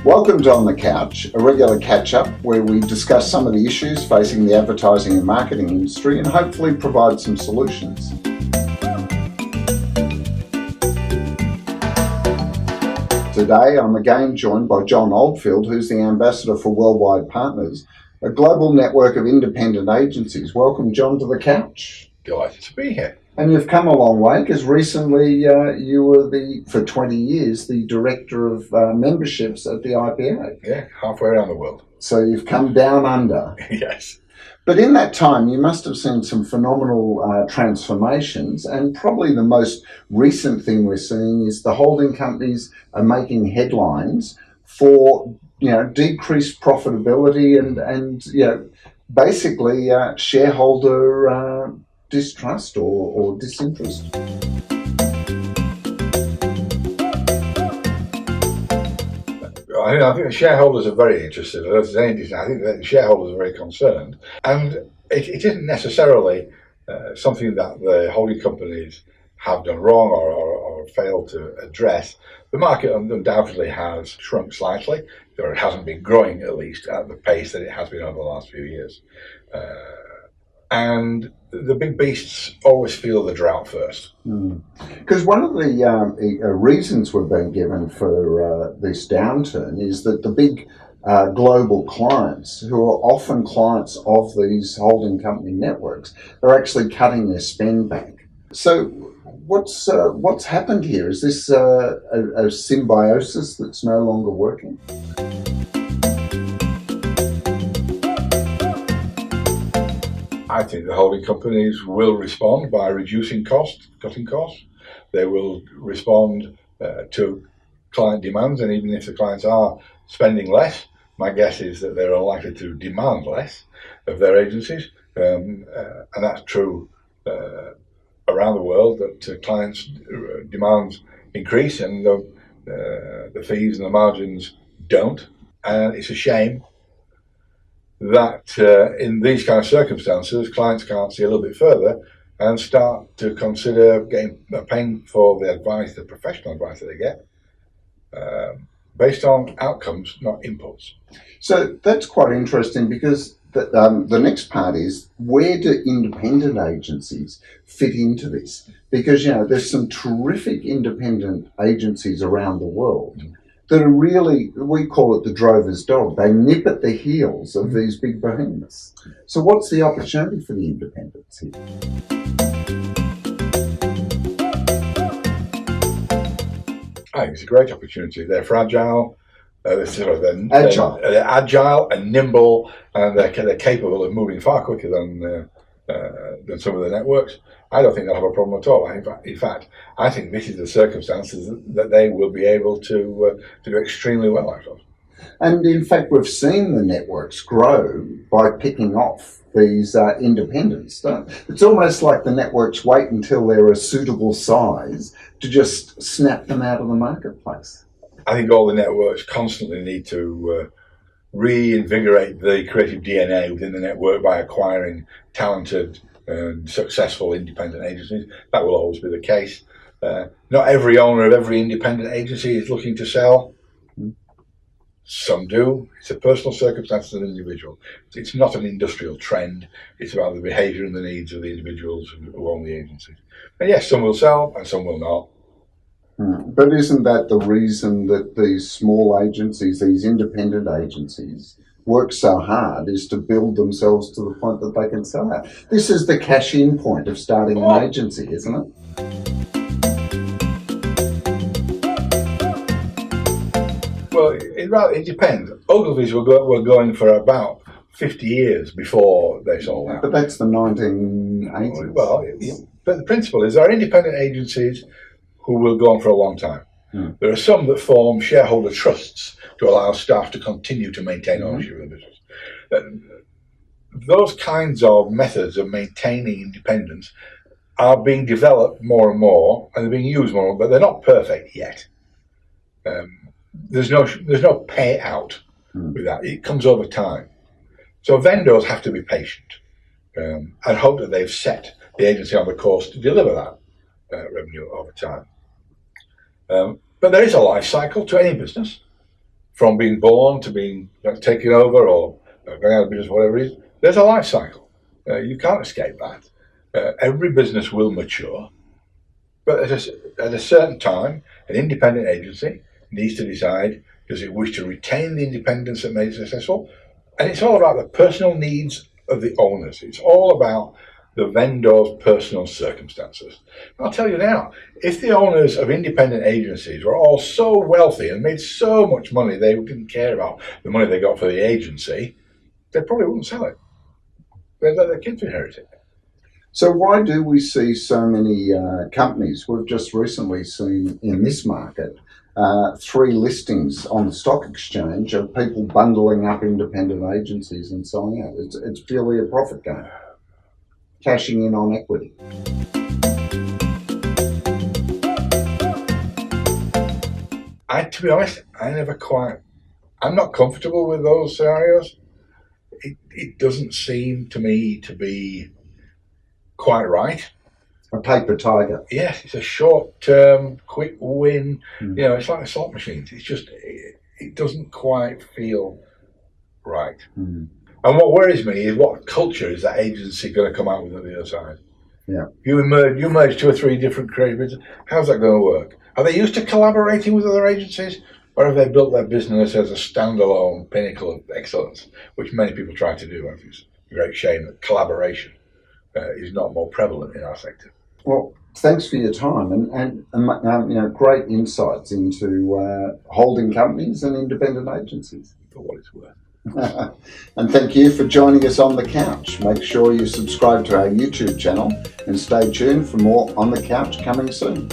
Welcome to On the Couch, a regular catch-up where we discuss some of the issues facing the advertising and marketing industry and hopefully provide some solutions. Today I'm again joined by John Oldfield, who's the Ambassador for Worldwide Partners, a global network of independent agencies. Welcome, John, to the couch. Delighted to be here. And you've come a long way because recently you were for 20 years, the Director of Memberships at the IPA. Yeah, halfway around the world. So you've come down under. Yes. But in that time, you must have seen some phenomenal transformations, and probably the most recent thing we're seeing is the holding companies are making headlines for decreased profitability and basically shareholder distrust or disinterest. I think the shareholders are very interested. I think that the shareholders are very concerned, and it isn't necessarily something that the holding companies have done wrong or failed to address. The market undoubtedly has shrunk slightly, or it hasn't been growing at least at the pace that it has been over the last few years. And the big beasts always feel the drought first. Because one of the reasons we've been given for this downturn is that the big global clients, who are often clients of these holding company networks, are actually cutting their spend back. So what's happened here? Is this a symbiosis that's no longer working? I think the holding companies will respond by reducing costs, cutting costs. They will respond to client demands, and even if the clients are spending less, my guess is that they're unlikely to demand less of their agencies, and that's true around the world, that clients' demands increase and the fees and the margins don't, and it's a shame that in these kind of circumstances, clients can't see a little bit further and start to consider paying for the advice, the professional advice that they get, based on outcomes, not inputs. So that's quite interesting, because the next part is, where do independent agencies fit into this? Because there's some terrific independent agencies around the world that are really, we call it the drover's dog. They nip at the heels of these big behemoths. So what's the opportunity for the independents here? I think it's a great opportunity. They're fragile, they're agile and nimble, and they're capable of moving far quicker than some of the networks. I don't think they'll have a problem at all. In fact, I think this is the circumstances that they will be able to do extremely well out of. And in fact, we've seen the networks grow by picking off these independents. It's almost like the networks wait until they're a suitable size to just snap them out of the marketplace. I think all the networks constantly need to reinvigorate the creative DNA within the network by acquiring talented and successful independent agencies. That will always be the case. Not every owner of every independent agency is looking to sell. Some do. It's a personal circumstance of an individual. It's not an industrial trend. It's about the behaviour and the needs of the individuals who own the agencies. And yes, some will sell and some will not. But isn't that the reason that these small agencies, these independent agencies, work so hard, is to build themselves to the point that they can sell out? This is the cash-in point of starting an agency, isn't it? Well, it depends. Ogilvy's were going for about 50 years before they sold out. But that's the 1980s. Well, but the principle is there are independent agencies who will go on for a long time. There are some that form shareholder trusts to allow staff to continue to maintain ownership of the business. Those kinds of methods of maintaining independence are being developed more and more, and they're being used more, but they're not perfect yet. There's no payout with that. It comes over time. So vendors have to be patient and hope that they've set the agency on the course to deliver that revenue over time. But there is a life cycle to any business. from being born to being taken over or going out of business, whatever it is, there's a life cycle. You can't escape that. Every business will mature, but at a certain time, an independent agency needs to decide, does it wish to retain the independence that made it successful? And it's all about the personal needs of the owners. It's all about the vendor's personal circumstances. I'll tell you now, if the owners of independent agencies were all so wealthy and made so much money they didn't care about the money they got for the agency, they probably wouldn't sell it. They'd let their kids inherit it. So why do we see so many companies? We've just recently seen in this market 3 listings on the stock exchange of people bundling up independent agencies and selling out. It's purely a profit game, cashing in on equity. To be honest, I'm not comfortable with those scenarios. It doesn't seem to me to be quite right. A paper tiger. Yes, it's a short-term, quick win. It's like a slot machine. It's just, it doesn't quite feel right. And what worries me is what culture is that agency going to come out with on the other side? Yeah. You merge 2 or 3 different creative businesses. How's that going to work? Are they used to collaborating with other agencies? Or have they built their business as a standalone pinnacle of excellence, which many people try to do? It's a great shame that collaboration is not more prevalent in our sector. Well, thanks for your time and great insights into holding companies and independent agencies. For what it's worth. And thank you for joining us on the couch. Make sure you subscribe to our YouTube channel and stay tuned for more On the Couch coming soon.